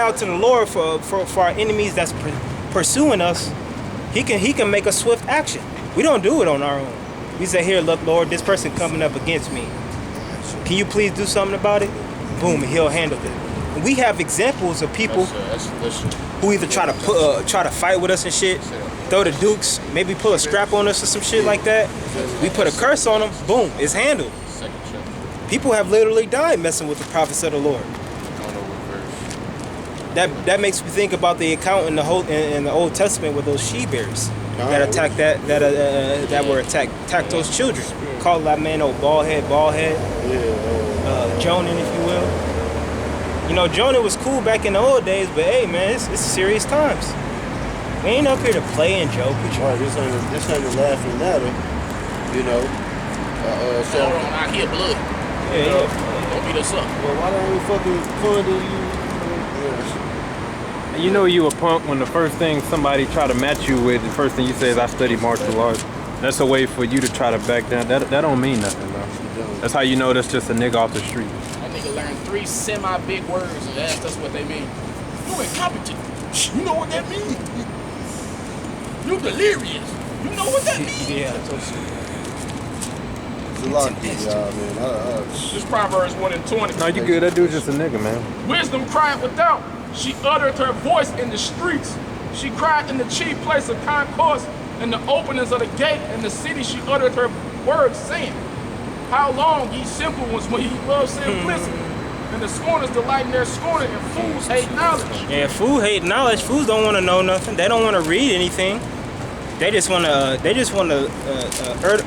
out to the Lord for our enemies that's pursuing us, He can make a swift action. We don't do it on our own. We say, here, look, Lord, this person coming up against me. Can you please do something about it? Boom, and He'll handle it. And we have examples of people who either try to fight with us and shit, throw the dukes, maybe pull a strap on us or some shit like that. We put a curse on them, boom, it's handled. People have literally died messing with the prophets of the Lord. That makes me think about the account in the Old Testament with those she-bears that attacked that were attacked those children. Called that man old bald head, Jonah, if you will. You know, Jonah was cool back in the old days, but hey, man, it's serious times. We ain't up here to play and joke with you. Right, this ain't a laughing matter, you know. So hold on, I hear blood. Yeah. Don't beat us up. Well, why don't we fucking funding you? You know you a punk when the first thing somebody try to match you with, the first thing you say is I study martial arts. That's a way for you to try to back down. That don't mean nothing, bro. That's how you know that's just a nigga off the street. That nigga learned 3 semi-big words and asked us what they mean. You incompetent. You know what that means? You delirious. You know what that means? Yeah. It's a lot of y'all, man. This Proverbs 1:20. No, you good. That dude's just a nigga, man. Wisdom cried without. She uttered her voice in the streets. She cried in the chief place of concourse, in the openings of the gate in the city. She uttered her words, saying, how long, ye simple ones, when ye love simplicity? And the scorners delight in their scorning, and fools hate knowledge. Yeah, fools hate knowledge. Fools don't want to know nothing. They don't want to read anything. They just want to.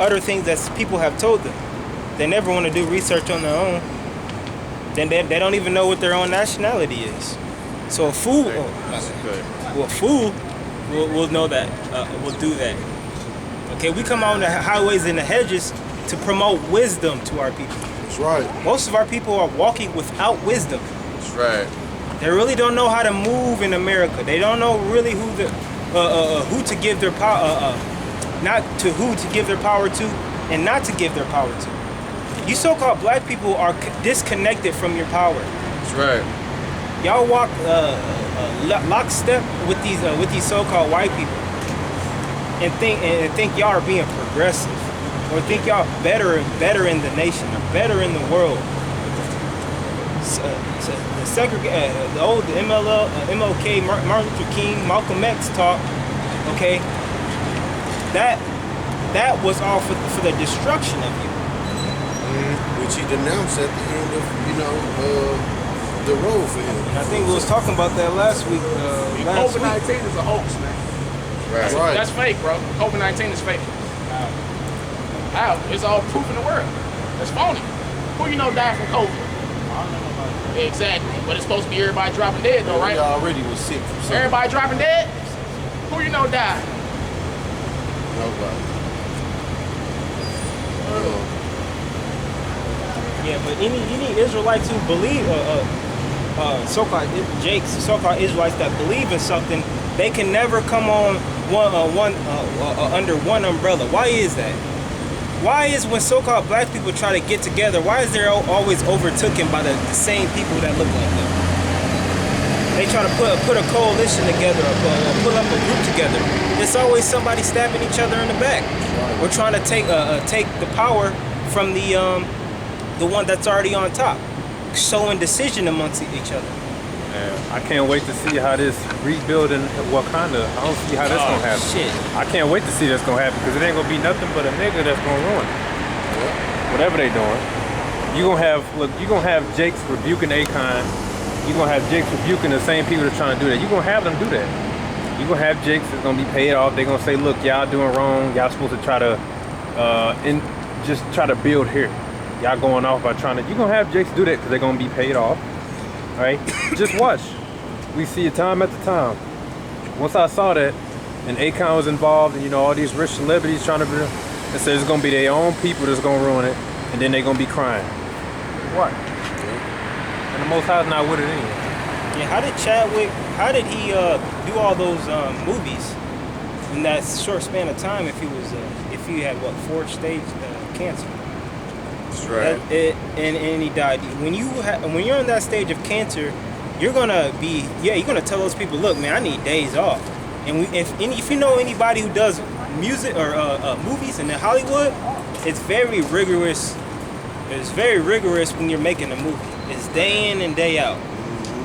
Utter things that people have told them. They never want to do research on their own. Then they don't even know what their own nationality is. So a fool, will know that. Will do that. Okay, we come out on the highways and the hedges to promote wisdom to our people. That's right. Most of our people are walking without wisdom. That's right. They really don't know how to move in America. They don't know really who to give their power, who to give their power to, and not to give their power to. You so-called black people are disconnected from your power. That's right. Y'all walk lockstep with these so-called white people, and think y'all are being progressive, or think y'all better in the nation, or better in the world. The old MLK, Martin Luther King, Malcolm X talk, okay, that was all for the destruction of you. Which he denounced at the end of, the road for him. And I think we was talking about that last week. COVID-19 is a hoax, man. Right. That's fake, bro. COVID-19 is fake. How? It's all proof in the world. It's phony. Who you know died from COVID? Exactly. But it's supposed to be everybody dropping dead, though, right? He already was sick from something. Everybody dropping dead? Who you know died? Nobody. Yeah, but any Israelites who believe, so-called Israelites that believe in something, they can never come on under one umbrella. Why is that? Why is when so-called black people try to get together, why is they always overtaken by the same people that look like them? They try to put a coalition together, pull up a group together. It's always somebody stabbing each other in the back. We're trying to take the power from the one that's already on top, showing decision amongst each other. I can't wait to see how this rebuilding Wakanda, I don't see how that's gonna happen. Shit. I can't wait to see that's gonna happen because it ain't gonna be nothing but a nigga that's gonna ruin it. Whatever they doing. You gonna have Jakes rebuking Akon. You gonna have Jakes rebuking the same people that are trying to do that. You gonna have them do that. You gonna have Jakes that's gonna be paid off. They gonna say, look, y'all doing wrong. Y'all supposed to try to just try to build here. Y'all going off by trying to. You gonna have Jakes do that because they're gonna be paid off. All right, just watch. We see it time after time. Once I saw that, and Akon was involved, and all these rich celebrities trying to, it says it's gonna be their own people that's gonna ruin it, and then they're gonna be crying. What? And the Most High's not with it anyway. Yeah, how did he do all those movies in that short span of time? If he had 4th stage cancer. That's right. And he died. When you're in that stage of cancer, you're gonna tell those people, look, man, I need days off. And if you know anybody who does music or movies in Hollywood, it's very rigorous. It's very rigorous when you're making a movie. It's day in and day out.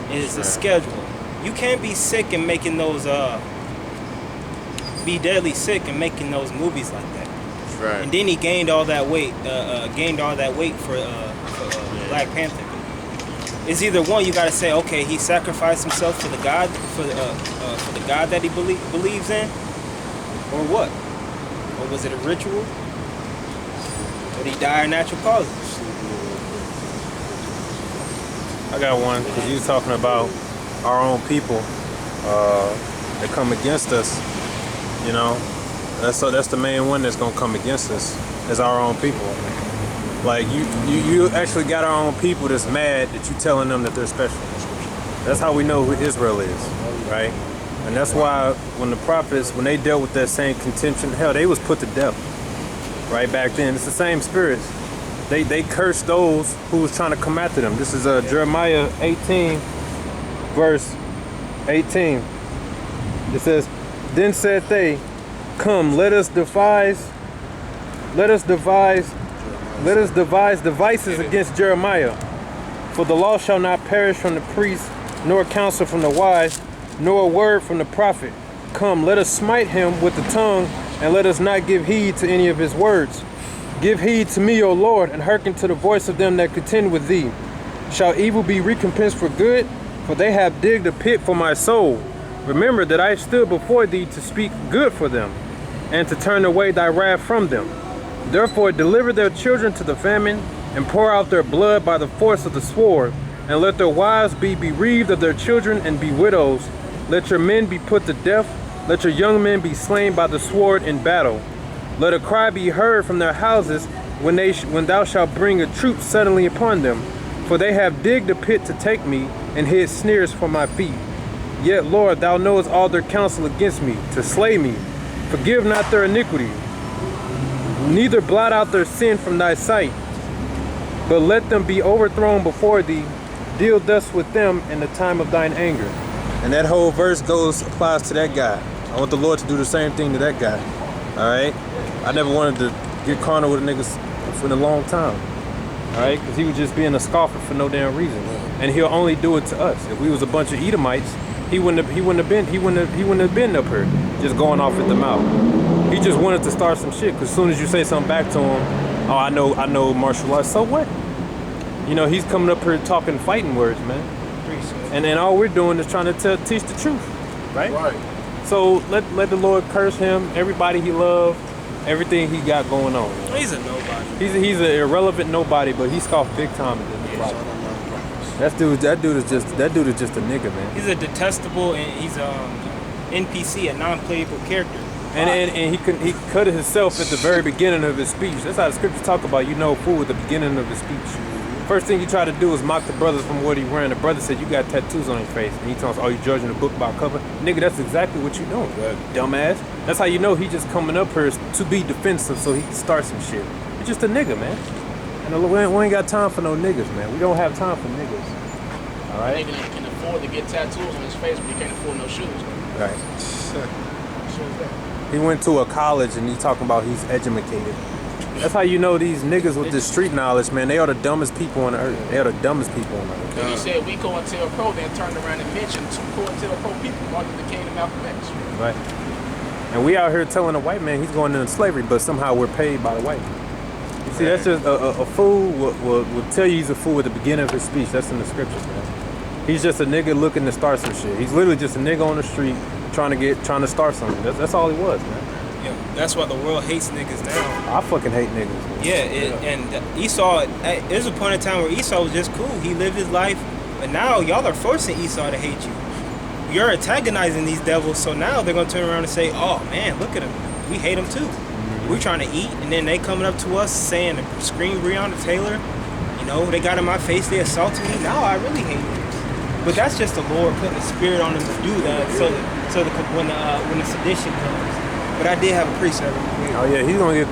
It's a schedule. You can't be sick and making those be deadly sick and making those movies like that. Right. And then he gained all that weight. For Black Panther. It's either one, you gotta say, okay, he sacrificed himself for the God, for the God that he believes in, or what? Or was it a ritual? Or did he die of natural causes? I got one, because you was talking about our own people that come against us. You know, that's the main one that's gonna come against us, is our own people. Like you actually got our own people that's mad that you telling them that they're special. That's how we know who Israel is, right? And that's why when the prophets, when they dealt with that same contention, hell, they was put to death, right back then. It's the same spirits. They cursed those who was trying to come after them. This is Jeremiah 18, verse 18. It says, "Then said they, come, let us devise devices against Jeremiah. For the law shall not perish from the priest, nor counsel from the wise, nor a word from the prophet. Come, let us smite him with the tongue, and let us not give heed to any of his words. Give heed to me, O Lord, and hearken to the voice of them that contend with thee. Shall evil be recompensed for good? For they have digged a pit for my soul. Remember that I stood before thee to speak good for them, and to turn away thy wrath from them. Therefore deliver their children to the famine, and pour out their blood by the force of the sword, and let their wives be bereaved of their children and be widows. Let your men be put to death, let your young men be slain by the sword in battle. Let a cry be heard from their houses when thou shalt bring a troop suddenly upon them. For they have digged a pit to take me, and hid snares for my feet. Yet, Lord, thou knowest all their counsel against me, to slay me. Forgive not their iniquity, neither blot out their sin from thy sight. But let them be overthrown before thee. Deal thus with them in the time of thine anger." And that whole verse applies to that guy. I want the Lord to do the same thing to that guy. All right? I never wanted to get carnal with a nigga for a long time. All right? Because he was just being a scoffer for no damn reason. And he'll only do it to us. If we was a bunch of Edomites, he wouldn't have been up here just going off at the mouth. He just wanted to start some shit, because as soon as you say something back to him, oh, I know martial arts, so what? You know, he's coming up here talking fighting words, man. And then all we're doing is trying to teach the truth, right? Right. So let the Lord curse him, everybody he loved, everything he got going on. He's a nobody. He's an irrelevant nobody, but he scoffed big time at this nobody. That dude is just a nigga, man. He's a detestable, and he's NPC, a non-playable character. And he cut himself at the very beginning of his speech. That's how the scriptures talk about, you know, a fool at the beginning of his speech. First thing he tried to do was mock the brothers from what he wearing. The brother said, "You got tattoos on your face," and he tells us, "Oh, you judging a book by cover?" Nigga, that's exactly what you doing, dumbass. That's how you know he just coming up here to be defensive so he can start some shit. You're just a nigga, man. And we ain't got time for no niggas, man. We don't have time for niggas. All right. Nigga can afford to get tattoos on his face, but he can't afford no shoes. Right. He went to a college and he's talking about he's educated. That's how you know these niggas with this street knowledge, man. They are the dumbest people on earth. They are the dumbest people on earth. When you said we COINTELPRO, then turned around and mentioned two COINTELPRO people, Martin Luther King and Malcolm X. Right. And we out here telling a white man he's going into slavery, but somehow we're paid by the white man. You see, that's just a fool will tell you he's a fool at the beginning of his speech. That's in the scriptures, man. He's just a nigga looking to start some shit. He's literally just a nigga on the street trying to start something. That's all he was, man. Yeah, that's why the world hates niggas now. I fucking hate niggas, man. Yeah, and Esau, there's a point in time where Esau was just cool. He lived his life, but now y'all are forcing Esau to hate you. You're antagonizing these devils, so now they're gonna turn around and say, "Oh man, look at him. We hate him too. We're trying to eat," and then they coming up to us saying, "Scream Breonna Taylor." You know, they got in my face, they assaulted me. Now I really hate them. But that's just the Lord putting a spirit on them to do that, so when the sedition comes. But I did have a precept. Oh yeah, he's gonna get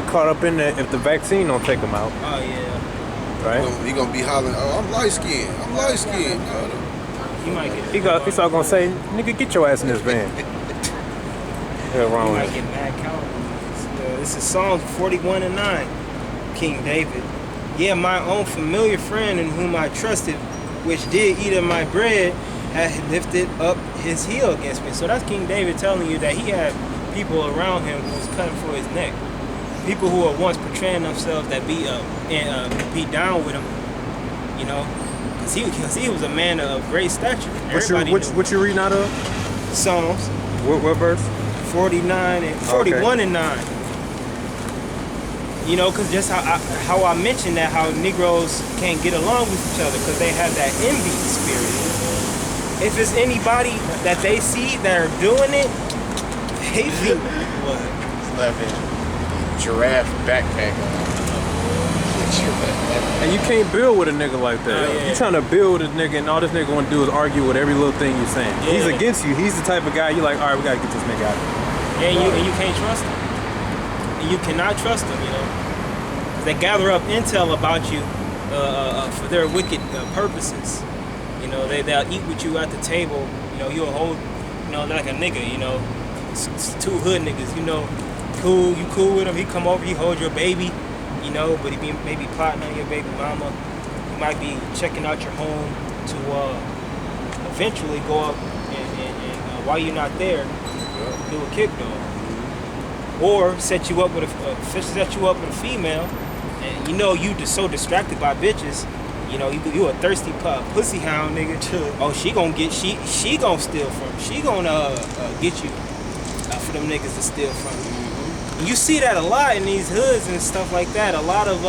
caught up in that if the vaccine don't take him out. Oh yeah. Right? He gonna be hollering, "Oh, I'm light skinned. I'm light skinned." You might get. He's all gonna say, nigga, get your ass in this van. Hell You wrong might with get mad coward. This is Psalms 41 and 9. King David. Yeah, my own familiar friend in whom I trusted, which did eat of my bread, had lifted up his heel against me. So that's King David telling you that he had people around him who was cutting for his neck. People who were once portraying themselves that be down with him, you know, because he was a man of great stature. What you reading out of? Psalms What verse? 49 and 41 and 9. You know, because just how I mentioned that how Negroes can't get along with each other because they have that envy spirit. If it's anybody that they see that are doing it, they think what? Laughing. Giraffe backpack on. And you can't build with a nigga like that. Oh, yeah. You trying to build with a nigga, and all this nigga want to do is argue with every little thing you're saying. Yeah. He's against you. He's the type of guy you like. All right, we gotta get this nigga out. Yeah, and you can't trust them. And you cannot trust them. You know, they gather up intel about you for their wicked purposes. You know, they'll eat with you at the table. You know, you'll hold, you know, like a nigga. You know, it's two hood niggas. You know, you cool with him. He come over, he hold your baby. You know, but he be maybe plotting on your baby mama. He might be checking out your home to eventually go up and while you're not there, do a kick dog, or set you up with a female, and you know you just so distracted by bitches. You know you a thirsty pussy hound nigga. Oh, she gonna steal from. She gonna get you for them niggas to steal from you. You see that a lot in these hoods and stuff like that. A lot of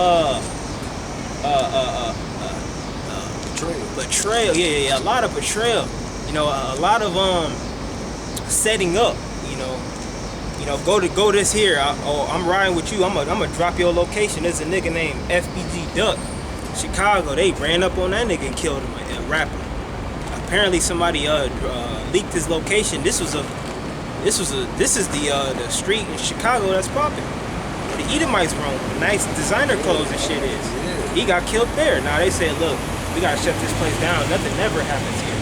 betrayal. Yeah. A lot of betrayal. You know, a lot of setting up. You know, go this here. I'm riding with you. I'm gonna drop your location. There's a nigga named FBG Duck, Chicago. They ran up on that nigga and killed him. A rapper. Apparently somebody leaked his location. This is the street in Chicago that's popping. Where the Edomites roam, the nice designer clothes and shit is. He got killed there. Now they said, look, we gotta shut this place down. Nothing ever happens here.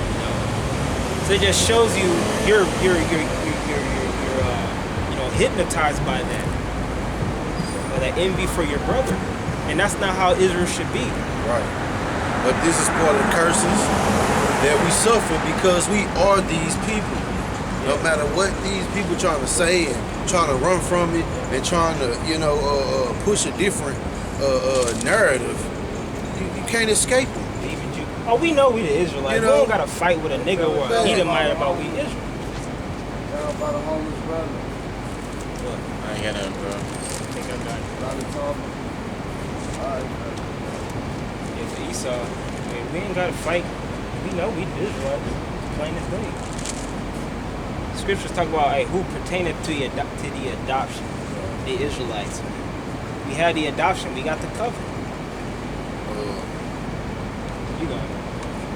You know? So it just shows you you're hypnotized by that envy for your brother, and that's not how Israel should be. Right. But this is part of the curses that we suffer because we are these people. No matter what these people trying to say and trying to run from it and trying to, push a different narrative, you can't escape them. Even you. Oh, we know we the Israelites. We don't gotta fight with a nigga or a Edomite about we Israel. Down by the homeless brother. What? I ain't got nothing, bro. I think I got it. Brother talking. Alright, Yeah, for Esau, I mean, we ain't gotta fight. We know we the Israelites. Plain as day. Scriptures talk about who pertaineth to the adoption, the Israelites. We had the adoption, we got the covenant. You got it.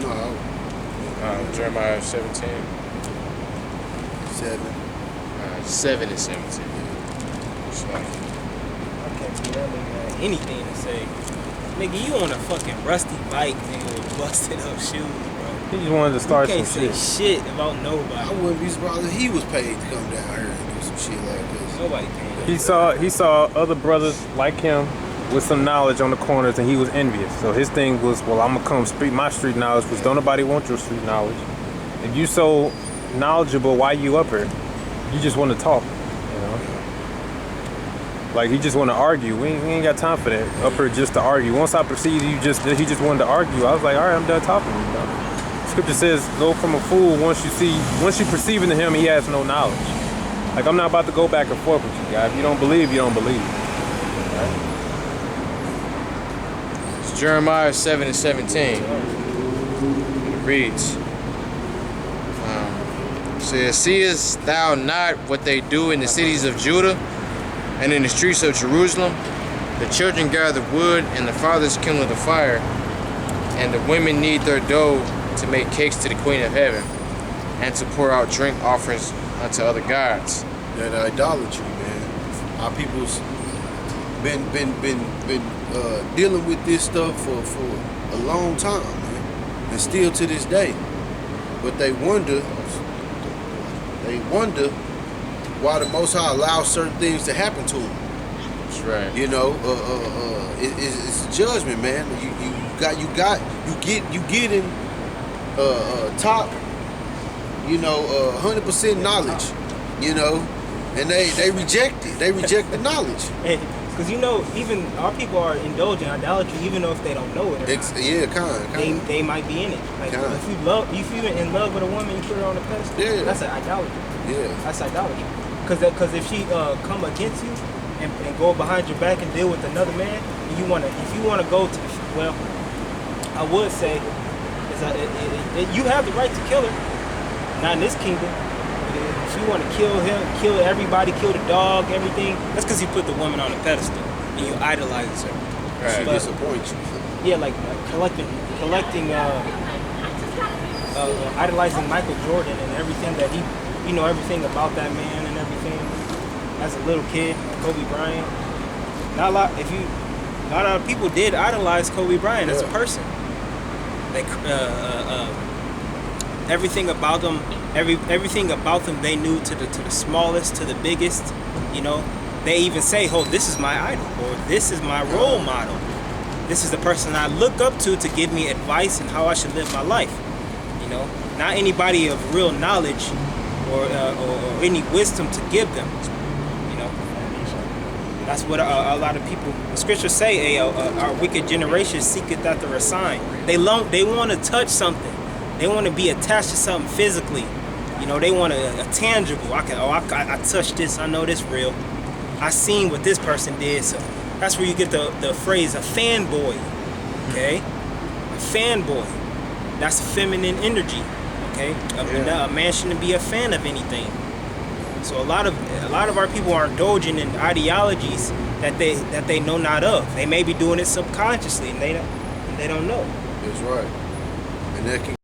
No. Jeremiah 17. 7. 7 and 17. It's like, I can't remember anything to say. Nigga, you on a fucking rusty bike, nigga, with busted up shoes, bro. He just wanted to start You can't some say shit. shit about nobody. I wouldn't be surprised if he was paid to come down here and do some shit like this. Nobody paid. He saw other brothers like him with some knowledge on the corners, and he was envious. So his thing was, well, I'm gonna come speak my street knowledge, because don't nobody want your street knowledge. If you so knowledgeable, why you up here? You just want to talk, you know. Like he just want to argue. We ain't got time for that. Up here just to argue. Once I perceived he just wanted to argue, I was like, all right, I'm done talking. You know? Scripture says, go from a fool once you perceive into him, he has no knowledge. Like I'm not about to go back and forth with you guys. If you don't believe, you don't believe. Right? it's Jeremiah 7 and 17. It reads, says, seest thou not what they do in the cities of Judah and in the streets of Jerusalem? The children gather wood, and the fathers kindle the fire, and the women knead their dough to make cakes to the Queen of Heaven, and to pour out drink offerings unto other gods. That idolatry, man. Our people's been dealing with this stuff for a long time, man. and still to this day. But they wonder why the Most High allows certain things to happen to them. That's right. You know, it's a judgment, man. You get in top, 100% knowledge, and they reject it. They reject the knowledge. Because even our people are indulging idolatry, even though if they don't know it. Or not. Yeah, They might be in it. Like Kinda. if you're in love with a woman, you put her on a pedestal. Yeah. That's an idolatry. Yeah. That's idolatry. Because if she come against you and go behind your back and deal with another man, and if you wanna go to I would say you have the right to kill her. Not in this kingdom. If you want to kill him, kill everybody, kill the dog, everything, that's because you put the woman on a pedestal and you idolize her. She But- disappoints you. Yeah, like collecting, idolizing Michael Jordan and everything that he, everything about that man and everything. As a little kid, Kobe Bryant. A lot of people did idolize Kobe Bryant as a person. Like everything about them, everything about them they knew to the smallest to the biggest. They even say, "Oh, this is my idol," or "This is my role model. This is the person I look up to give me advice and how I should live my life." Not anybody of real knowledge or any wisdom to give them. That's what a lot of people. The scriptures say, "Our wicked generation seeketh after a sign." They want to touch something. They want to be attached to something physically. They want a tangible. I touched this. I know this real. I seen what this person did. So that's where you get the phrase a fanboy. Okay, a fanboy. That's feminine energy. Okay, a man shouldn't be a fan of anything. So a lot of our people are indulging in ideologies that they know not of. They may be doing it subconsciously and they don't know. That's right. And that can